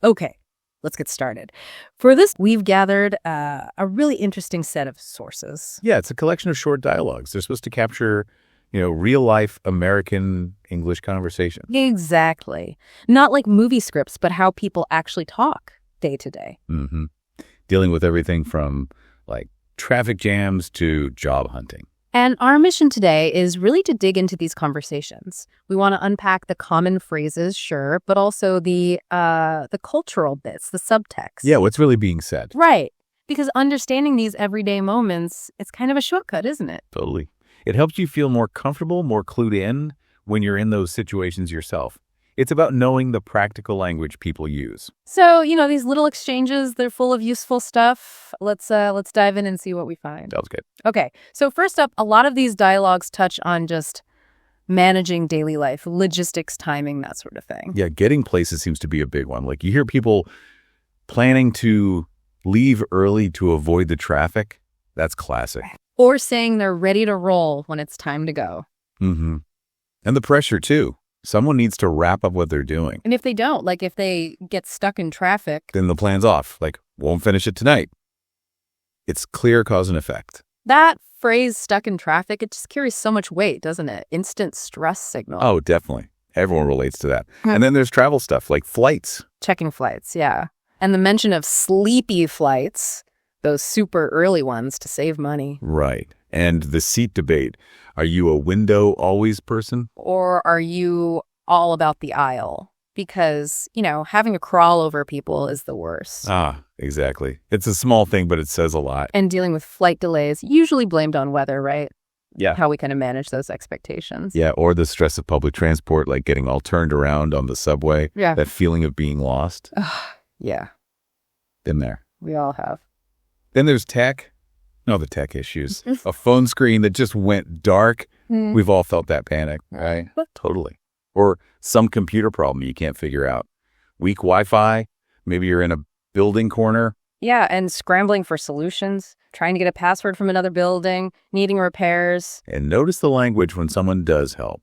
Okay, let's get started. For this, we've gathered a really interesting set of sources. Yeah, it's a collection of short dialogues. They're supposed to capture, real-life American English conversation. Exactly. Not like movie scripts, but how people actually talk day to day. Mm-hmm. Dealing with everything from, like, traffic jams to job hunting. And our mission today is really to dig into these conversations. We want to unpack the common phrases, sure, but also the cultural bits, the subtext. Yeah, what's really being said. Right. Because understanding these everyday moments, it's kind of a shortcut, isn't it? Totally. It helps you feel more comfortable, more clued in when you're in those situations yourself. It's about knowing the practical language people use. So, these little exchanges, they're full of useful stuff. Let's dive in and see what we find. Sounds good. Okay. So first up, a lot of these dialogues touch on just managing daily life, logistics, timing, that sort of thing. Yeah, getting places seems to be a big one. Like, you hear people planning to leave early to avoid the traffic. That's classic. Or saying they're ready to roll when it's time to go. Mm-hmm. And the pressure, too. Someone needs to wrap up what they're doing. And if they don't, like if they get stuck in traffic, then the plan's off. Like, won't finish it tonight. It's clear cause and effect. that phrase, stuck in traffic, it just carries so much weight, doesn't it? Instant stress signal. Oh, definitely. Everyone relates to that. And then there's travel stuff like flights. Checking flights, yeah. And the mention of sleepy flights, those super early ones to save money. Right. And the seat debate. Are you a window always person? Or are you all about the aisle? Because, having to crawl over people is the worst. Ah, exactly. It's a small thing, but it says a lot. And dealing with flight delays, usually blamed on weather, right? Yeah. How we kind of manage those expectations. Yeah, or the stress of public transport, like getting all turned around on the subway. Yeah. That feeling of being lost. Yeah, Been there. we all have. Then there's tech. No, the tech issues. A phone screen that just went dark. We've all felt that panic, right? Totally. Or some computer problem you can't figure out. Weak Wi-Fi. Maybe you're in a building corner. Yeah, and scrambling for solutions, trying to get a password from another building, needing repairs. And notice the language when someone does help.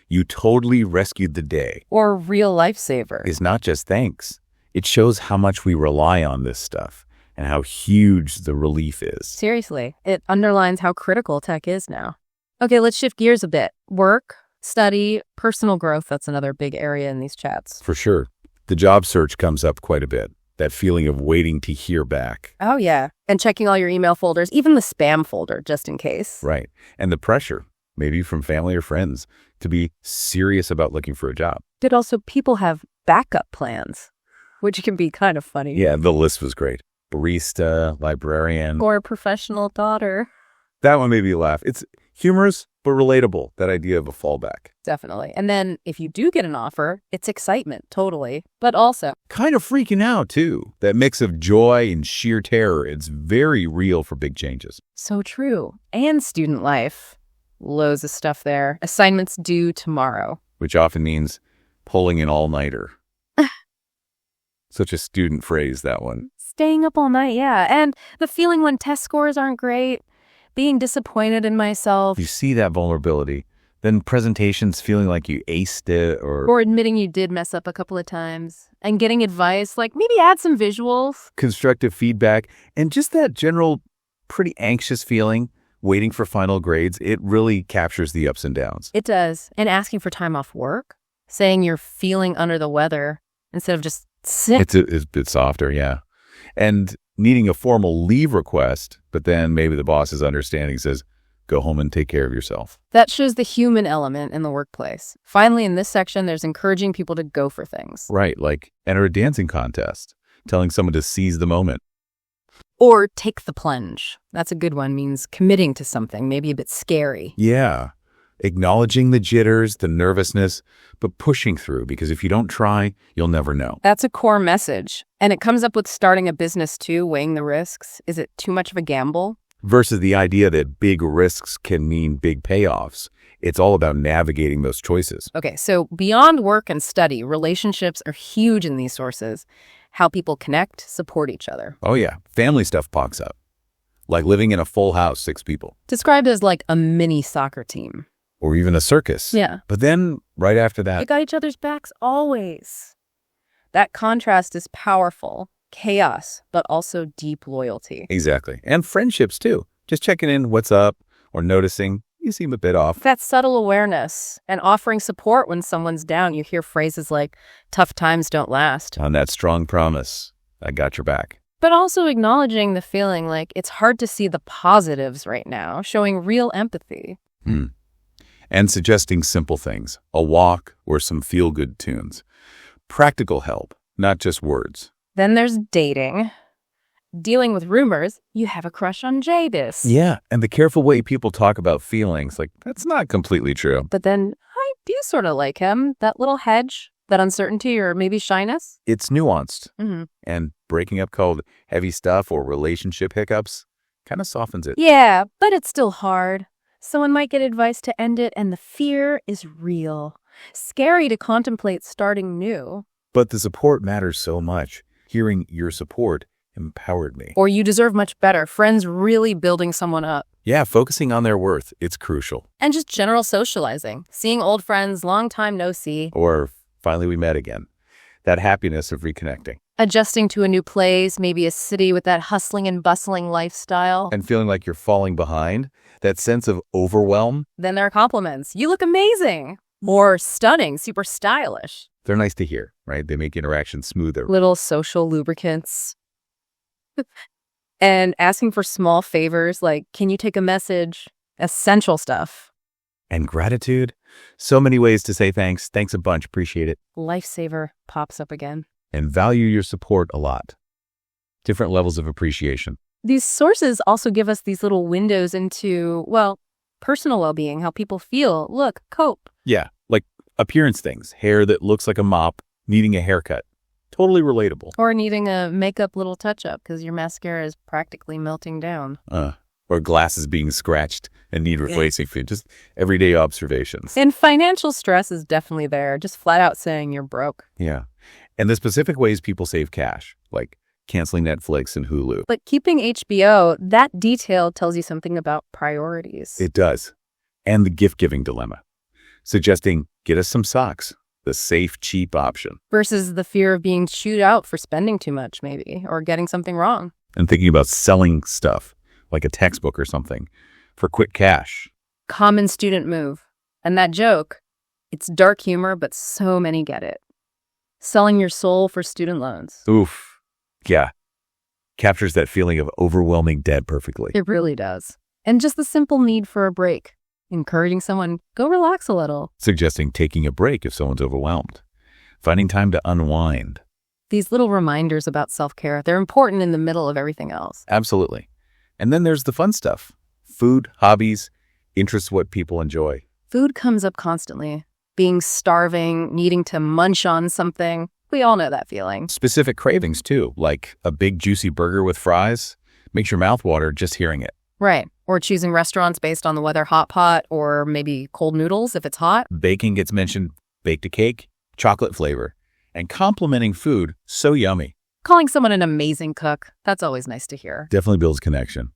You totally rescued the day. Or real lifesaver. Is not just thanks. It shows how much we rely on this stuff and how huge the relief is. Seriously, it underlines how critical tech is now. Okay, let's shift gears a bit. Work, study, personal growth, that's another big area in these chats. For sure. The job search comes up quite a bit. That feeling of waiting to hear back. Oh, yeah. And checking all your email folders, even the spam folder, just in case. Right. And the pressure, maybe from family or friends, to be serious about looking for a job. But also, people have backup plans, which can be kind of funny. Yeah, the list was great. Barista, librarian. Or professional daughter. That one made me laugh. It's humorous, but relatable, that idea of a fallback. Definitely. And then if you do get an offer, it's excitement, totally. But also, Kind of freaking out, too. That mix of joy and sheer terror, it's very real for big changes. so true. And student life. Loads of stuff there. Assignments due tomorrow. Which often means pulling an all-nighter. Such a student phrase, that one. Staying up all night, yeah. And the feeling when test scores aren't great, being disappointed in myself, You see that vulnerability. Then presentations feeling like you aced it or admitting you did mess up a couple of times, and getting advice, like maybe add some visuals. constructive feedback, and just that general pretty anxious feeling waiting for final grades. It really captures the ups and downs. It does. And asking for time off work, saying you're feeling under the weather instead of just sick. It's a bit softer, yeah. And needing a formal leave request, but then maybe the boss's understanding says, go home and take care of yourself. That shows the human element in the workplace. Finally, in this section, there's encouraging people to go for things. Right, like enter a dancing contest, telling someone to seize the moment. Or take the plunge. That's a good one, means committing to something, maybe a bit scary. Yeah, acknowledging the jitters, the nervousness, but pushing through, because if you don't try, you'll never know. That's a core message. And it comes up with starting a business too, weighing the risks. Is it too much of a gamble? Versus the idea that big risks can mean big payoffs. It's all about navigating those choices. Okay, so beyond work and study, relationships are huge in these sources. How people connect, support each other. Oh yeah, family stuff pops up. Like living in a full house, 6 people. Described as like a mini soccer team. Or even a circus. Yeah. But then, right after They that, got each other's backs always. That contrast is powerful. Chaos, but also deep loyalty. Exactly. And friendships, too. Just checking in, what's up, or noticing you seem a bit off. That subtle awareness and offering support when someone's down. You hear phrases like, tough times don't last. On that strong promise, I got your back. But also acknowledging the feeling like it's hard to see the positives right now, showing real empathy. And suggesting simple things, a walk or some feel-good tunes. Practical help, not just words. Then there's dating. Dealing with rumors, you have a crush on Jadis. Yeah, and the careful way people talk about feelings, like, that's not completely true. But then I do sort of like him. That little hedge, that uncertainty or maybe shyness. It's nuanced. Mm-hmm. And breaking up called heavy stuff or relationship hiccups kind of softens it. Yeah, but it's still hard. Someone might get advice to end it, and the fear is real. Scary to contemplate starting new. But the support matters so much. Hearing your support empowered me. Or you deserve much better. Friends really building someone up. Yeah, focusing on their worth, it's crucial. And just general socializing. Seeing old friends, long time no see. Or finally we met again. That happiness of reconnecting. Adjusting to a new place, maybe a city with that hustling and bustling lifestyle. And feeling like you're falling behind. That sense of overwhelm. Then there are compliments. You look amazing. Or stunning, super stylish. They're nice to hear, right? They make interactions smoother. Little social lubricants. And asking for small favors like, can you take a message? Essential stuff. And gratitude. So many ways to say thanks. Thanks a bunch. Appreciate it. Lifesaver pops up again. And value your support a lot. Different levels of appreciation. These sources also give us these little windows into, well, personal well-being, how people feel, look, cope. Yeah, like appearance things. Hair that looks like a mop, needing a haircut. Totally relatable. Or needing a makeup little touch-up because your mascara is practically melting down. Or glasses being scratched and need replacing. Just everyday observations. And financial stress is definitely there, just flat out saying you're broke. Yeah. And the specific ways people save cash, like canceling Netflix and Hulu. But keeping HBO, that detail tells you something about priorities. It does. And the gift-giving dilemma. Suggesting, get us some socks. The safe, cheap option. Versus the fear of being chewed out for spending too much, maybe, or getting something wrong. And thinking about selling stuff, like a textbook or something, for quick cash. Common student move. And that joke, it's dark humor, but so many get it. Selling your soul for student loans. Oof. Yeah. Captures that feeling of overwhelming debt perfectly. It really does. And just the simple need for a break. Encouraging someone, go relax a little. Suggesting taking a break if someone's overwhelmed. Finding time to unwind. These little reminders about self-care, they're important in the middle of everything else. Absolutely. And then there's the fun stuff. Food, hobbies, interests, what people enjoy. Food comes up constantly. Being starving, needing to munch on something. We all know that feeling. Specific cravings, too, like a big juicy burger with fries. Makes your mouth water just hearing it. Right. Or choosing restaurants based on the weather, hot pot, or maybe cold noodles if it's hot. Baking gets mentioned, baked a cake, chocolate flavor. And complimenting food, so yummy. Calling someone an amazing cook, that's always nice to hear. Definitely builds connection.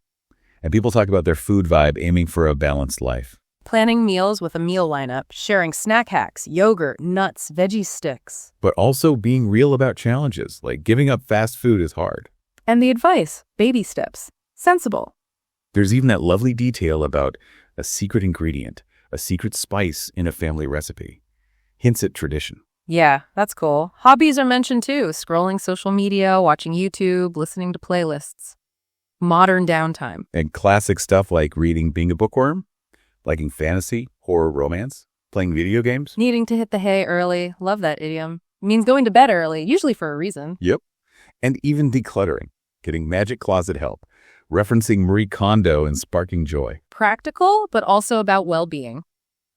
And people talk about their food vibe, aiming for a balanced life. Planning meals with a meal lineup, sharing snack hacks, yogurt, nuts, veggie sticks. But also being real about challenges, like giving up fast food is hard. And the advice, baby steps, sensible. There's even that lovely detail about a secret ingredient, a secret spice in a family recipe. Hints at tradition. Yeah, that's cool. Hobbies are mentioned too. Scrolling social media, watching YouTube, listening to playlists. Modern downtime. And classic stuff like reading, being a bookworm, liking fantasy, horror, romance, playing video games. Needing to hit the hay early. Love that idiom. It means going to bed early, usually for a reason. Yep. And even decluttering, getting magic closet help, referencing Marie Kondo and sparking joy. Practical, but also about well-being.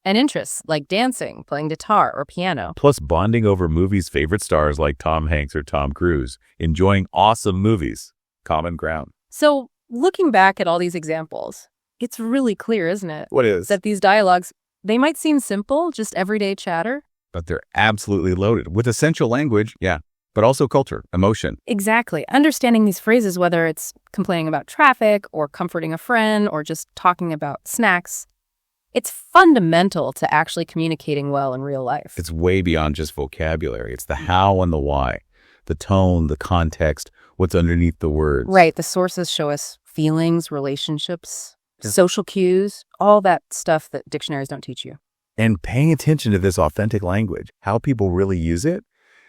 And interests like dancing, playing guitar, or piano. Plus bonding over movies' favorite stars like Tom Hanks or Tom Cruise, enjoying awesome movies. Common ground. So, looking back at all these examples, it's really clear, isn't it? What is? That these dialogues, they might seem simple, just everyday chatter. But they're absolutely loaded with essential language, yeah, but also culture, emotion. Exactly. Understanding these phrases, whether it's complaining about traffic or comforting a friend or just talking about snacks, it's fundamental to actually communicating well in real life. It's way beyond just vocabulary. It's the how and the why. the tone, the context, what's underneath the words. Right. The sources show us feelings, relationships, social cues, all that stuff that dictionaries don't teach you. And paying attention to this authentic language, how people really use it,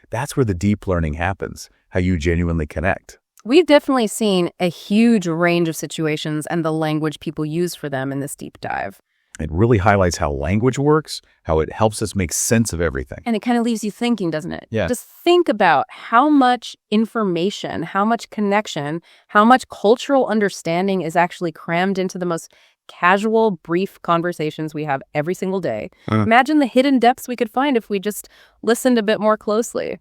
that's where the deep learning happens, how you genuinely connect. We've definitely seen a huge range of situations and the language people use for them in this deep dive. It really highlights how language works, how it helps us make sense of everything. And it kind of leaves you thinking, doesn't it? Yeah. Just think about how much information, how much connection, how much cultural understanding is actually crammed into the most casual, brief conversations we have every single day. Imagine the hidden depths we could find if we just listened a bit more closely.